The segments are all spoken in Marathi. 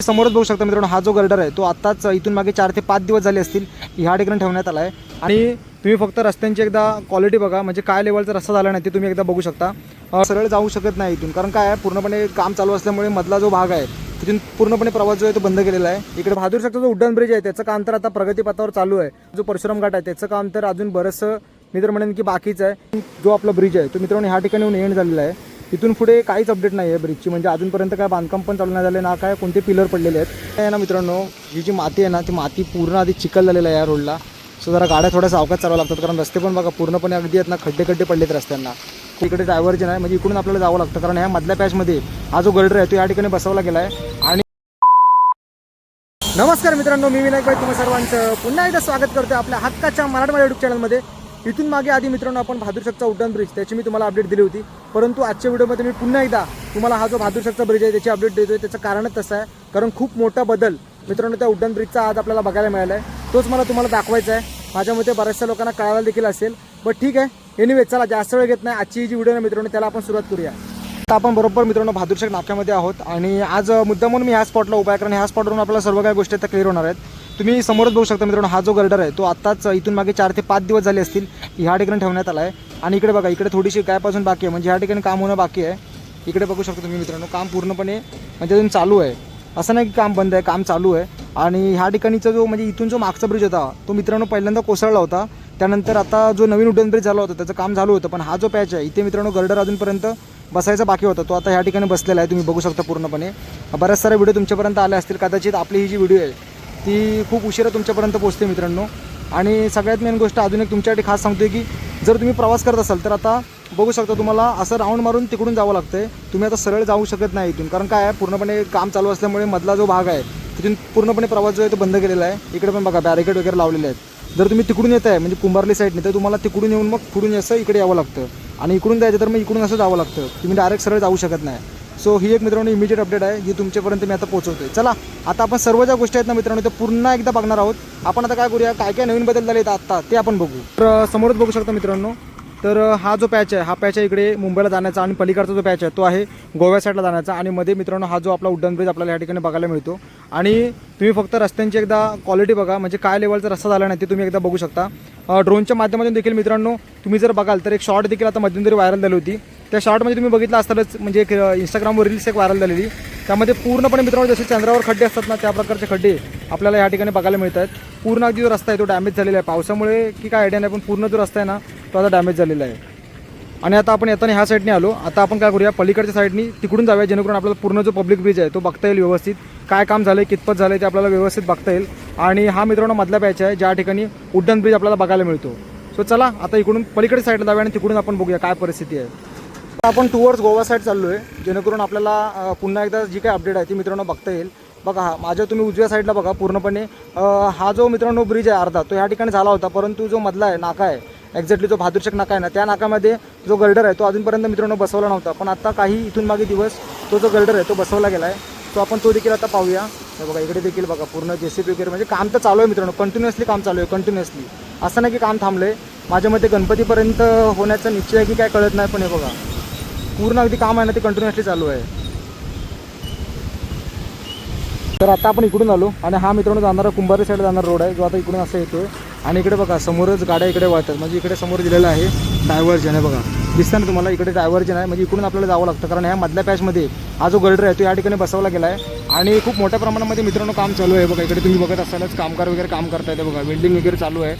समोरच बघू शकता मित्रांनो, हा जो गर्डर आहे तो आत्ताच इथून मागे 4 ते 5 दिवस झाले असतील ह्या ठिकाणी ठेवण्यात आला आहे. आणि तुम्ही फक्त रस्त्यांची एकदा क्वालिटी बघा, म्हणजे काय लेवलचा रस्ता झाला नाही ते तुम्ही एकदा बघू शकता. सरळ जाऊ शकत नाही इथून, कारण काय आहे पूर्णपणे काम चालू असल्यामुळे मधला जो भाग आहे तिथून पूर्णपणे प्रवास जो आहे तो बंद केलेला आहे. इकडे बहादूर शकता जो उड्डाण ब्रिज आहे त्याचं काम तर आता प्रगतीपथावर चालू आहे. जो परशुराम घाट आहे त्याचं काम तर अजून बरंचसं मी तर म्हणेन की बाकीच आहे. जो आपला ब्रिज आहे तो मित्रांनो ह्या ठिकाणी येऊन एंड झालेला आहे. इथून पुढे काहीच अपडेट नाही आहे ब्रिजची, म्हणजे अजूनपर्यंत काय बांधकाम पण चालू नाही झाले ना, काय कोणते पिलर पडलेले आहेत ना मित्रांनो. ही जी माती आहे ना ती माती पूर्ण आधी चिखल झालेला आहे या रोडला. सो जरा गाड्या थोड्या सावकाश चालवावं लागतात, कारण रस्ते पण बघा पूर्णपणे अगदी आहेत ना खड्डे पडलेत रस्त्यांना. इकडे डायव्हर्जन आहे, म्हणजे इकडून आपल्याला जावं लागतं, कारण ह्या मधल्या पॅचमध्ये हा जो गर्डर आहे तो या ठिकाणी बसवला गेला आहे. आणि नमस्कार मित्रांनो, मी विनायक भाई तुम्हा सर्वांचं पुन्हा एकदा स्वागत करतो आपल्या हक्काच्या मराठवाडा यूट्यूब चॅनलमध्ये. इथून मागे आधी मित्रांनो आपण बहादूर शकचा उड्डाण ब्रिज त्याची मी तुम्हाला अपडेट दिली होती, परंतु आजच्या व्हिडिओमध्ये मी पुन्हा एकदा तुम्हाला हा जो बहादूर शकचा ब्रिज आहे त्याची अपडेट देतोय. त्याचं कारणच तसं आहे, कारण खूप मोठा बदल मित्रांनो त्या उड्डाण ब्रिजचा आज आपल्याला बघायला मिळाला आहे. तोच मला तुम्हाला दाखवायचा आहे. माझ्या मते बऱ्याचशा लोकांना कळायला देखील असेल, बट ठीक आहे. एनिवे चला जास्त वेळ घेत नाही, आजची जी व्हिडिओ आहे मित्रांनो त्याला आपण सुरुवात करूया. आता आपण बरोबर मित्रांनो बहादूर शक नाक्यामध्ये आहोत आणि आज मुद्दाम म्हणून मी ह्या स्पॉटला उभा आहे, कारण ह्या स्पॉटवरून आपल्याला सर्व काही गोष्टी आता क्लिअर होणार आहेत. तुम्ही समोरच बघू शकता मित्रांनो, हा जो गर्डर आहे तो आत्ताच इथून मागे 4 ते 5 दिवस झाले असतील ह्या ठिकाणी ठेवण्यात आला आहे. आणि इकडे बघा, इकडे थोडीशी गायपासून बाकी आहे, म्हणजे ह्या ठिकाणी काम होणं बाकी आहे. इकडे बघू शकता तुम्ही मित्रांनो, काम पूर्णपणे म्हणजे अजून चालू आहे, असं नाही की काम बंद आहे, काम चालू आहे. आणि ह्या ठिकाणीचा जो म्हणजे इथून जो मागचा ब्रिज होता तो मित्रांनो पहिल्यांदा कोसळला होता. त्यानंतर आता जो नवीन उड्डाण ब्रिज झाला होता त्याचं काम झालं होतं, पण हा जो पॅच आहे इथे मित्रांनो गर्डर अजूनपर्यंत बसायचा बाकी होता, तो आता ह्या ठिकाणी बसलेला आहे. तुम्ही बघू शकता पूर्णपणे. बऱ्याच सारे व्हिडिओ तुमच्यापर्यंत आले असतील, कदाचित आपली ही जी व्हिडिओ आहे ती खूप उशिरा तुमच्यापर्यंत पोहोचते मित्रांनो. आणि सगळ्यात मेन गोष्ट अजून एक तुमच्यासाठी खास सांगतोय की जर तुम्ही प्रवास करत असाल तर आता बघू शकता तुम्हाला असं राऊंड मारून तिकडून जावं लागतं आहे. तुम्ही आता सरळ जाऊ शकत नाही इथून, कारण काय आहे पूर्णपणे काम चालू असल्यामुळे मधला जो भाग आहे तिथून पूर्णपणे प्रवास जो आहे तो बंद केलेला आहे. इकडे पण बघा बॅरिकेड वगैरे लावलेले आहेत. जर तुम्ही तिकडून येत आहे म्हणजे कुंभारली साईडने तर तुम्हाला तिकडून येऊन मग पुढून असं इकडे यावं लागतं, आणि इकडून जायचं तर मग इकडून असं जावं लागतं. तुम्ही डायरेक्ट सरळ जाऊ शकत नाही. सो ही एक मित्रांनो इमिजिएट अपडेट आहे जी तुमच्यापर्यंत मी आता पोहोचवतोय. चला आता आपण सर्व ज्या गोष्टी आहेत ना मित्रांनो ते पुन्हा एकदा बघणार आहोत. आपण आता काय करूया, काय काय नवीन बदल झाले आहेत आत्ता ते आपण बघू. तर समोरच बघू शकता मित्रांनो, तर हा जो पॅच आहे हा पॅच आहे इकडे मुंबईला जाण्याचा, आणि पलीकडचा जो पॅच आहे तो आहे गोव्या साईडला जाण्याचा. आणि मध्ये मित्रांनो हा जो आपला उड्डाण ब्रिज आपल्याला या ठिकाणी बघायला मिळतो. आणि तुम्ही फक्त रस्त्यांची एकदा क्वालिटी बघा, म्हणजे काय लेवलचा रस्ता झाला नाही ते तुम्ही एकदा बघू शकता. ड्रोनच्या माध्यमातून देखील मित्रांनो तुम्ही जर बघाल तर एक शॉर्ट देखील आता मध्यंतरी व्हायरल झाली होती. त्या शॉर्टमध्ये तुम्ही बघितलं असतातच, म्हणजे एक इंस्टाग्रामवर रील्स एक व्हायरल झालेली. त्यामध्ये पूर्णपणे मित्रांनो जसे चंद्रावर खड्डे असतात ना त्या प्रकारचे खड्डे आपल्याला या ठिकाणी बघायला मिळत आहेत. पूर्ण अगदी जो रस्ता आहे तो डॅमेज झालेला आहे पावसामुळे की काय आयडिया नाही, पण पूर्ण जो रस्ता आहे ना तो आता डॅमेज झालेला आहे. आणि आता आपण येताना ह्या साईडने आलो. आता आपण काय करूया, पलीकडच्या साईडनी तिकडून जाऊया, जेणेकरून आपल्याला पूर्ण जो पब्लिक ब्रिज आहे तो बघता येईल व्यवस्थित. काय काम झालं आहे कितपत झालं आहे ते आपल्याला व्यवस्थित बघता येईल. आणि हा मित्रांनो मधला पॅच आहे ज्या ठिकाणी उड्डाण ब्रिज आपल्याला बघायला मिळतो. सो चला आता इकडून पलीकडच्या साईडला जाऊया आणि तिकडून आपण बघूया काय परिस्थिती आहे. आपण टुवर्ड्स गोवा साईड चाललो आहे, जेणेकरून आपल्याला पुन्हा एकदा जी काही अपडेट आहे ती मित्रांनो बघता येईल. बघा हा माझ्या तुम्ही उजव्या साईडला बघा पूर्णपणे हा जो मित्रांनो ब्रिज आहे अर्धा तो ह्या ठिकाणी झाला होता, परंतु जो मधला आहे नाका आहे एक्झॅक्टली जो बहादूर शक नाका आहे ना त्या नाकामध्ये जो गर्डर आहे तो अजूनपर्यंत मित्रांनो बसवला नव्हता. पण आता काही इथून मागे दिवस तो जो गर्डर आहे तो बसवला गेला आहे. तो आपण तो देखील आता पाहूया. बघा इकडे देखील बघा पूर्ण JCB वगैरे, म्हणजे काम तर चालू आहे मित्रांनो, कंटिन्युअसली काम चालू आहे कंटिन्युअसली. असं नाही की काम थांबलं आहे. माझ्या मते गणपतीपर्यंत होण्याचा निश्चय आहे की काय कळत नाही, पण हे बघा पूर्ण अगदी काम आहे ना ते कंटिन्युअसली चालू आहे. तर आता आपण इकडून आलो आणि हा मित्रांनो जाणारा कुंभारी साईड जाणारा रोड आहे जो आता इकडून असं येतोय. आणि इकडे बघा समोरच गाड्या इकडे वळतात, म्हणजे इकडे समोर दिलेलं आहे डायव्हर्जन आहे. बघा दिसतं ना तुम्हाला, इकडे डायव्हर्जन आहे, म्हणजे इकडून आपल्याला जावं लागतं, कारण ह्या मधल्या पॅचमध्ये हा जो गर्डर आहे तो या ठिकाणी बसवला गेला आहे. आणि खूप मोठ्या प्रमाणामध्ये मित्रांनो काम चालू आहे. बघा इकडे तुम्ही बघत असालच कामगार वगैरे काम करता येते, बघा वेल्डिंग वगैरे चालू आहे.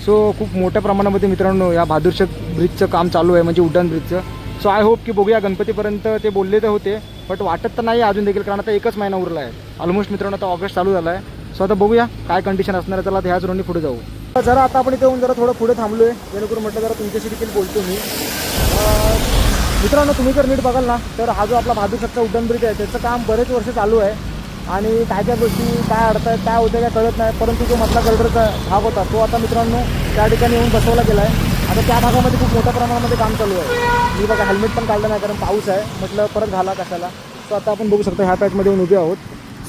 सो खूप मोठ्या प्रमाणामध्ये मित्रांनो या बहादूर शक ब्रिजचं काम चालू आहे, म्हणजे उड्डाण ब्रिजचं. सो आय होप की बघूया गणपतीपर्यंत ते बोलले तर होते, बट वाटत तर नाही अजून देखील, कारण आता एकच महिना उरला आहे ऑलमोस्ट मित्रांनो, आता ऑगस्ट चालू झाला आहे. सो आता बघूया काय कंडिशन असणार आहे. चला ह्याच रोडनी पुढे जाऊ. जरा आता आपण इथे येऊन जरा थोडं पुढे थांबलो आहे, जेणेकरून म्हटलं जरा तुमच्याशी देखील बोलतो मी. मित्रांनो तुम्ही जर नीट बघाल ना तर हा जो आपला बहादूर शकचा उड्डाण ब्रिज आहे त्याचं काम बरेच वर्ष चालू आहे. आणि काय काय गोष्टी काय अडतायत काय होतं काय कळत नाही, परंतु जो मधला गर्डरचा भाग होता तो आता मित्रांनो त्या ठिकाणी येऊन बसवला गेला आहे. आता त्या भागामध्ये खूप मोठ्या प्रमाणामध्ये काम चालू आहे. मी बघा हेल्मेट पण काढलं नाही, कारण पाऊस आहे, म्हटलं परत घाला कशाला. सो आता आपण बघू शकता ह्या पॅचमध्ये येऊन उभे आहोत.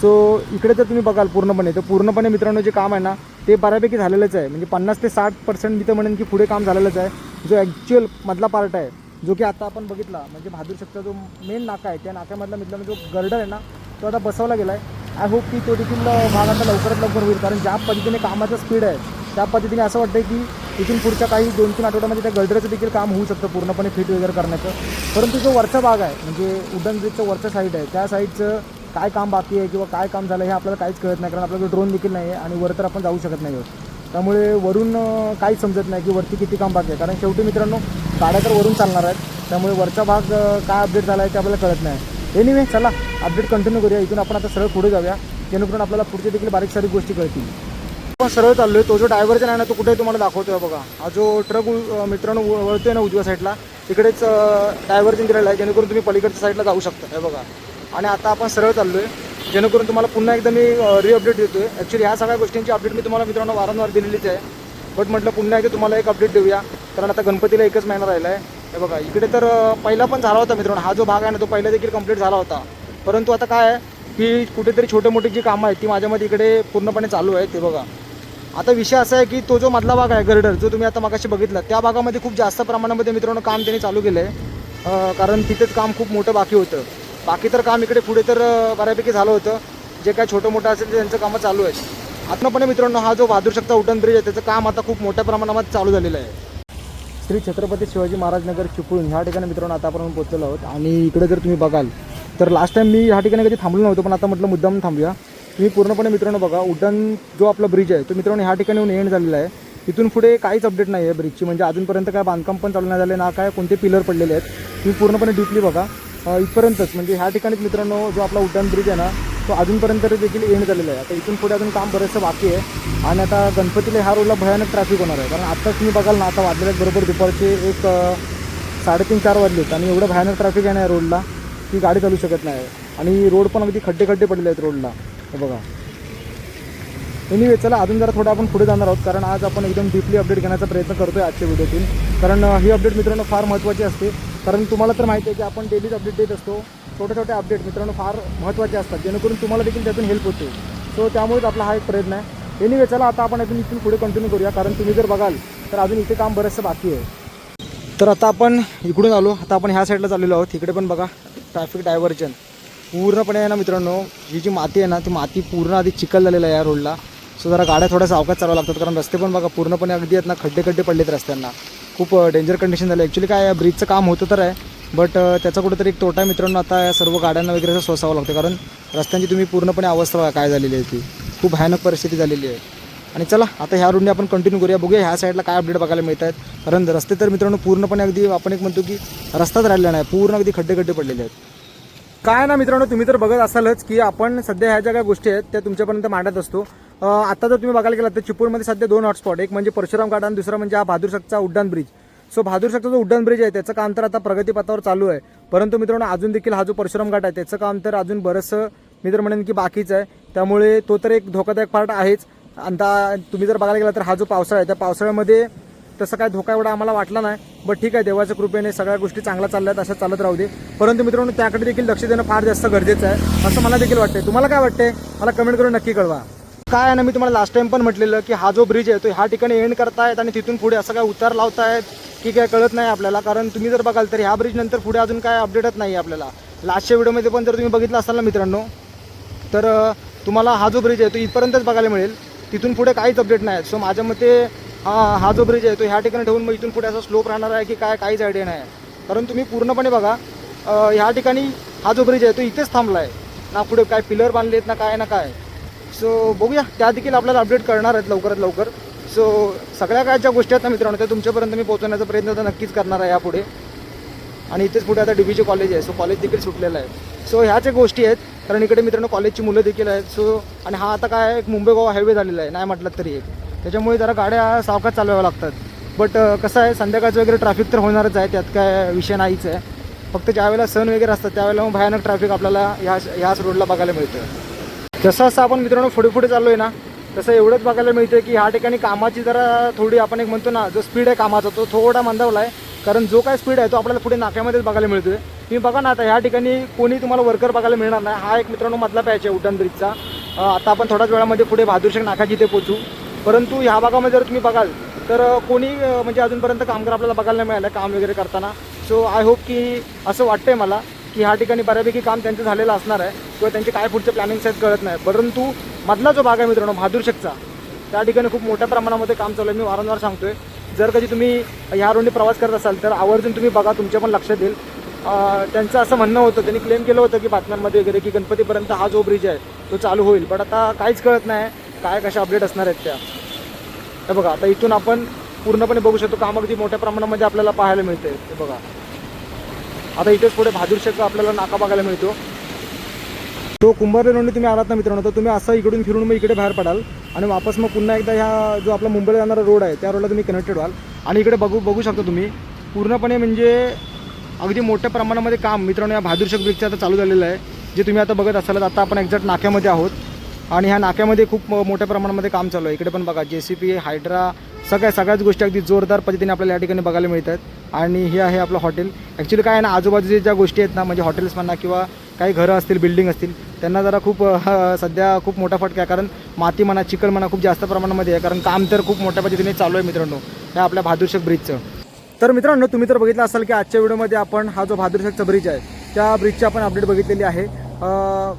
सो इकडे जर तुम्ही बघाल पूर्णपणे तर पूर्णपणे मित्रांनो जे काम आहे ना ते बऱ्यापैकी झालेलंच आहे, म्हणजे 50 ते 60% मी तर म्हणेन की पुढे काम झालेलंच आहे. जो ॲक्च्युअल मधला पार्ट आहे जो की आता आपण बघितला, म्हणजे बहादूर शकचा जो मेन नाका आहे त्या नाक्यामधला मित्रांनो जो गर्डर आहे ना तो आता बसवला गेला आहे. आय होप की तो देखील भाग आता लवकरात लवकर होईल, कारण ज्या पद्धतीने कामाचा स्पीड आहे त्या पद्धतीने असं वाटतं की इथून पुढच्या काही 2-3 आठवड्यामध्ये त्या गल्डरचं देखील काम होऊ शकतं पूर्णपणे फिट वगैरे करण्याचं. परंतु जो वरचा भाग आहे म्हणजे उड्डाण ब्रिजचं वरचं साईड आहे त्या साईडचं काय काम बाकी आहे किंवा काय काम झालं हे आपल्याला काहीच कळत नाही, कारण आपल्याकडे ड्रोन देखील नाही आहे आणि वर तर आपण जाऊ शकत नाही आहोत. त्यामुळे वरून काहीच समजत नाही की वरती किती काम बाकी आहे, कारण शेवटी मित्रांनो गाड्या तर वरून चालणार आहेत. त्यामुळे वरचा भाग काय अपडेट झाला आहे ते आपल्याला कळत नाही. एनिवे चला अपडेट कंटिन्यू करूया. इथून आपण आता सरळ पुढे जाऊया जेणेकरून आपल्याला पुढचे देखील बारीक सारीक गोष्टी कळतील. आपण सरळ चाललो आहे. तो जो डायव्हर्जन आहे ना तो कुठे तुम्हाला दाखवतोय बघा. हा जो ट्रक मित्रांनो वळतोय ना उजव्या साईडला तिकडेच डायव्हर्जन दिलेलं आहे जेणेकरून तुम्ही पलीकडच्या साईडला जाऊ शकता हे बघा. आणि आता आपण सरळ चाललो आहे जेणेकरून तुम्हाला पुन्हा एकदा मी रिअपडेट देतो आहे. ॲक्च्युली ह्या सगळ्या गोष्टींची अपडेट मी तुम्हाला मित्रांनो वारंवार दिलेलीच आहे, बट म्हटलं पुन्हा एकदा तुम्हाला एक अपडेट देऊया, कारण आता गणपतीला एकच महिना राहिला आहे. हे बघा इकडे तर पहिला पण झाला होता मित्रांनो. हा जो भाग आहे ना तो पहिला देखील कंप्लीट झाला होता, परंतु आता काय आहे की कुठेतरी छोटे मोठी जी कामं आहेत ती माझ्यामध्ये इकडे पूर्णपणे चालू आहेत. ते बघा आता विषय असा आहे की तो जो मधला भाग आहे गर्डर जो तुम्ही आता मगाशी बघितला त्या भागामध्ये खूप जास्त प्रमाणामध्ये मित्रांनो काम त्यांनी चालू केलं आहे, कारण तिथेच काम खूप मोठं बाकी होतं. बाकी तर काम इकडे पुढे तर बऱ्यापैकी झालं होतं. जे काय छोटं मोठं असेल त्यांचं कामं चालू आहेत. आत्मपणे मित्रांनो हा जो बहादूर शकता उड्डाण ब्रिज आहे त्याचं काम आता खूप मोठ्या प्रमाणामध्ये चालू झालेलं आहे. श्री छत्रपती शिवाजी महाराज नगर चिपळूण ह्या ठिकाणी मित्रांनो आता आपण पोहोचलेलो आहोत. आणि इकडे जर तुम्ही बघाल तर लास्ट टाइम मी ह्या ठिकाणी कधी थांबलो नव्हतो, पण आता म्हटलं मुद्दाम थांबूया. तुम्ही पूर्णपणे मित्रांनो बघा उड्डाण जो आपला ब्रिज आहे तो मित्रांनो ह्या ठिकाणी येऊन एंड झालेला आहे. इथून पुढे काहीच अपडेट नाही आहे ब्रिजची, म्हणजे अजूनपर्यंत काय बांधकाम पण चालू नाही झाले ना काय कोणते पिलर पडलेले आहेत. तुम्ही पूर्णपणे डीपली बघा इथपर्यंतच, म्हणजे ह्या ठिकाणीच मित्रांनो जो आपला उड्डाण ब्रिज आहे ना तो अजूनपर्यंत देखील एंड झालेला आहे. आता इथून पुढे अजून काम बरंचसं बाकी आहे आणि आता गणपतीला ह्या रोडला भयानक ट्रॅफिक होणार आहे, कारण आत्ताच तुम्ही बघाल ना आता वाजलेले बरोबर दुपारचे 3:30-4 वाजलेत आणि एवढं भयानक ट्रॅफिक आहे ना या रोडला की गाडी चालू शकत नाही. आणि रोड पण अगदी खड्डे पडले आहेत रोडला हे बघा. एनिवे चला अजून जरा थोडं आपण पुढे जाणार आहोत, कारण आज आपण एकदम डीपली अपडेट घेण्याचा प्रयत्न करतोय आजच्या व्हिडिओतून, कारण ही अपडेट मित्रांनो फार महत्त्वाची असते. कारण तुम्हाला तर माहिती आहे की आपण डेलीच अपडेट देत असतो. छोटे अपडेट मित्रांनो फार महत्त्वाचे असतात जेणेकरून तुम्हाला देखील त्यातून हेल्प होते. सो त्यामुळेच आपला हा एक प्रयत्न आहे. एनिवे चला आता आपण इथून पुढे कंटिन्यू करूया, कारण तुम्ही जर बघाल तर अजून इथे काम बरंचसं बाकी आहे. तर आता आपण इकडून आलो, आता आपण ह्या साईडला चाललेलो आहोत. इकडे पण बघा ट्रॅफिक डायव्हर्जन पूर्णपणे आहे ना मित्रांनो. ही जी माती आहे ना ती माती पूर्ण आधी चिखल झालेलं आहे या रोडला. सो जरा गाड्या थोड्या सावकाश चालवावं लागतात, कारण रस्ते पण बघा पूर्णपणे अगदी आहेत ना खड्डे पडलेत रस्त्यांना. खूप डेंजर कंडिशन झालं. ॲक्च्युली काय ब्रिजचं काम होतं तर आहे, बट त्याचा कुठेतरी एक तोटा मित्रांनो आता या सर्व गाड्यांना वगैरे सोसावं लागतं, कारण रस्त्यांची तुम्ही पूर्णपणे अवस्था काय झालेली आहे ती खूप भयानक परिस्थिती झालेली आहे. आणि चला आता ह्या रोडने आपण कंटिन्यू करूया, बघूया ह्या साईडला काय अपडेट बघायला मिळत आहेत. कारण रस्ते तर मित्रांनो पूर्णपणे अगदी आपण एक म्हणतो की रस्ताच राहिलेला नाही, पूर्ण अगदी खड्डे पडलेले आहेत. काय ना मित्रांनो तुम्ही तर बघत असालच की आपण सध्या ह्या ज्या काही गोष्टी आहेत त्या तुमच्यापर्यंत मांडत असतो. आता जर तुम्ही बघायला गेलात तर चिपळूणमध्ये सध्या 2 हॉटस्पॉट, एक म्हणजे परशुराम घाट आणि दुसरा म्हणजे हा बहादूर शकचा उड्डाण ब्रिज. सो बहादूर शकचा जो उड्डाण ब्रिज आहे त्याचं काम तर आता प्रगतीपथावर चालू आहे, परंतु मित्रांनो अजून देखील हा जो परशुराम घाट आहे त्याचं काम तर अजून बरंचसं मी तर म्हणेन की बाकीच आहे. त्यामुळे तो तर एक धोकादायक पार्ट आहेच. आता तुम्ही जर बघायला गेला तर हा जो पावसाळा आहे त्या पावसाळ्यामध्ये तसं काय धोका एवढा आम्हाला वाटला नाही, बट ठीक आहे देवाच्या कृपेने सगळ्या गोष्टी चांगल्या चालल्यात, अशा चालत राहू दे. परंतु मित्रांनो त्याकडे देखील लक्ष देणं फार जास्त गरजेचं आहे असं मला देखील वाटते. तुम्हाला काय वाटते मला कमेंट करून नक्की कळवा. काय आहे ना मी तुम्हाला लास्ट टाइम पण म्हटलेलं की हा जो ब्रिज आहे तो ह्या ठिकाणी एंड करतायत आणि तिथून पुढे असं काय उतार लावतायत की काय कळत नाही आपल्याला. कारण तुम्ही जर बघाल तर ह्या ब्रिज नंतर पुढे अजून काय अपडेटच नाही आपल्याला. लास्टच्या व्हिडिओमध्ये पण जर तुम्ही बघितलं असाल ना मित्रांनो तर तुम्हाला हा जो ब्रिज आहे तो इथपर्यंतच बघायला मिळेल, तिथून पुढे काहीच अपडेट नाही. सो माझ्या मते हा जो ब्रिज आहे तो ह्या ठिकाणी ठेवून मग इथून पुढे असा स्लोप राहणार आहे की काय काहीच आयडिया नाही. कारण तुम्ही पूर्णपणे बघा ह्या ठिकाणी हा जो ब्रिज आहे तो इथेच थांबला आहे ना, पुढे काय पिलर बांधलेत ना काय. सो बघूया त्या देखील आपल्याला अपडेट करणार आहेत लवकरात लवकर. सो सगळ्या काय ज्या गोष्टी आहेत ना मित्रांनो त्या तुमच्यापर्यंत मी पोहोचवण्याचा प्रयत्न तर नक्कीच करणार आहे यापुढे. आणि इथेच पुढे आता DBJ कॉलेज आहे, सो कॉलेज देखील सुटलेलं आहे. सो ह्याच एक गोष्टी आहेत, कारण इकडे मित्रांनो कॉलेजची मुलं देखील आहेत. सो आणि हा आता काय एक मुंबई गोवा हायवे झालेला आहे नाही म्हटलं तरी एक, त्याच्यामुळे जरा गाड्या सावकाश चालवाव्या लागतात. बट कसं आहे संध्याकाळचं वगैरे ट्रॅफिक तर होणारच आहे, त्यात काय विषय नाहीच आहे. फक्त ज्यावेळेला सण वगैरे असतात त्यावेळेला मग भयानक ट्रॅफिक आपल्याला ह्याच रोडला बघायला मिळतं. जसं आपण मित्रांनो पुढे चाललो आहे ना तसं एवढंच बघायला मिळतं की ह्या ठिकाणी कामाची जरा थोडी आपण एक म्हणतो ना जो स्पीड आहे कामाचा तो थोडा मंदावला आहे. कारण जो काय स्पीड आहे तो आपल्याला पुढे नाक्यामध्येच बघायला मिळतोय. तुम्ही बघा ना आता ह्या ठिकाणी कोणी तुम्हाला वर्कर बघायला मिळणार नाही. हा एक मित्रांनो मधला पॅच आहे उड्डाण ब्रिजचा. आता आपण थोड्याच वेळामध्ये पुढे बहादूरशेख नाका जिथे पोहोचू, परंतु ह्या भागामध्ये जर तुम्ही बघाल तर कोणी म्हणजे अजूनपर्यंत कामगार आपल्याला बघायला नाही मिळालं काम वगैरे करताना. सो आय होप की असं वाटतंय मला की ह्या ठिकाणी बऱ्यापैकी काम त्यांचं झालेलं असणार आहे किंवा त्यांचे काय पुढचे प्लॅनिंग्स आहेत कळत नाही. परंतु मधला जो भाग आहे मित्रांनो बहादूरशेखचा, त्या ठिकाणी खूप मोठ्या प्रमाणामध्ये काम चालू आहे. मी वारंवार सांगतोय, जर कधी तुम्ही ह्या रोडने प्रवास करत असाल तर आवर्जून तुम्ही बघा, तुमच्या पण लक्षात येईल. त्यांचं असं म्हणणं होतं, त्यांनी क्लेम केलं होतं की बातम्यांमध्ये वगैरे की गणपतीपर्यंत हा जो ब्रिज आहे तो चालू होईल. बट आता काहीच कळत नाही काय कशा अपडेट असणार आहेत त्या. हे बघा, आता इथून आपण पूर्णपणे बघू शकतो काम अगदी मोठ्या प्रमाणामध्ये आपल्याला पाहायला मिळते. हे बघा, आता इथेच पुढे बहादूरशेख आपल्याला नाका बघायला मिळतो. तो कुंभारली रोडने तुम्ही आलात ना मित्रांनो, तर तुम्ही असं इकडून फिरून मग इकडे बाहेर पडाल आणि वापस मग पुन्हा एकदा ह्या जो आपला मुंबईला जाणारा रोड आहे त्या रोडला तुम्ही कनेक्टेड व्हाल. आणि इकडे बघू शकता तुम्ही पूर्णपणे म्हणजे अगदी मोठ्या प्रमाणामध्ये काम मित्रांनो या बहादूरशेख ब्रिजचं आता चालू झालेलं आहे, जे तुम्ही आता बघत असाल. आता आपण एक्झॅक्ट नाक्यामध्ये आहोत आणि ह्या नाक्यामध्ये खूप मोठ्या प्रमाणामध्ये काम चालू आहे. इकडे पण बघा JCP, हायड्रा, सगळ्याच गोष्टी अगदी जोरदार पद्धतीने आपल्याला या ठिकाणी बघायला मिळतात. आणि हे आहे आपलं हॉटेल. ॲक्च्युली काय आहे ना, आजूबाजूच्या ज्या गोष्टी आहेत ना, म्हणजे हॉटेल्स म्हणा किंवा काही घरं असतील, बिल्डिंग असतील, त्यांना जरा खूप सध्या खूप मोठा फटका आहे. कारण माती म्हणा, चिखल म्हणा खूप जास्त प्रमाणामध्ये आहे. कारण काम तर खूप मोठ्या पद्धतीने चालू आहे मित्रांनो ह्या आपल्या बहादूरशेख ब्रिजचं. तर मित्रांनो, तुम्ही तर बघितलं असाल की आजच्या व्हिडिओमध्ये आपण हा जो बहादूरशेखचा ब्रिज आहे त्या ब्रिजची आपण अपडेट बघितलेली आहे.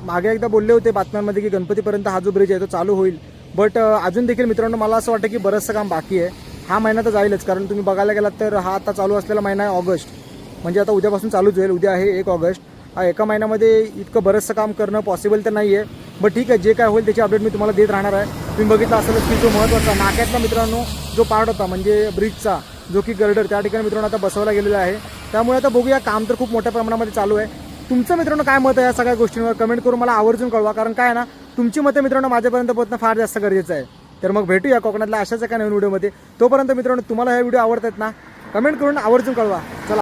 मागे एकदा बोलले होते बातम्यांमध्ये की गणपतीपर्यंत हा जो ब्रिज आहे तो चालू होईल. बट अजून देखील मित्रांनो मला असं वाटतं की बरंचसं काम बाकी आहे. हा महिना तर जाईलच, कारण तुम्ही बघायला गेलात तर हा आता चालू असलेला महिना आहे ऑगस्ट, म्हणजे आता उद्यापासून चालूच होईल. उद्या आहे 1 ऑगस्ट. एका महिन्यामध्ये इतकं बरंचसं काम करणं पॉसिबल तर नाही आहे. बट ठीक आहे, जे काय होईल त्याची अपडेट मी तुम्हाला देत राहणार आहे. तुम्ही बघितलं असेलच की जो महत्त्वाचा नाक्यातला मित्रांनो जो पार्ट होता म्हणजे ब्रिजचा, जो की गर्डर त्या ठिकाणी मित्रांनो आता बसवला गेलेला आहे. त्यामुळे आता बघूया, काम तर खूप मोठ्या प्रमाणामध्ये चालू आहे. तुमचं मित्रांनो काय मत आहे या सगळ्या गोष्टींवर कमेंट करून मला आवर्जून कळवा. कारण काय आहे ना, तुमची मतं मित्रांनो माझ्यापर्यंत पोहोचणं फार जास्त गरजेचं आहे. तर मग भेटूया कोकणातल्या अशाच एका नवीन व्हिडिओमध्ये. तोपर्यंत मित्रांनो तुम्हाला हे व्हिडिओ आवडतात ना, कमेंट करून आवर्जून कळवा. चला.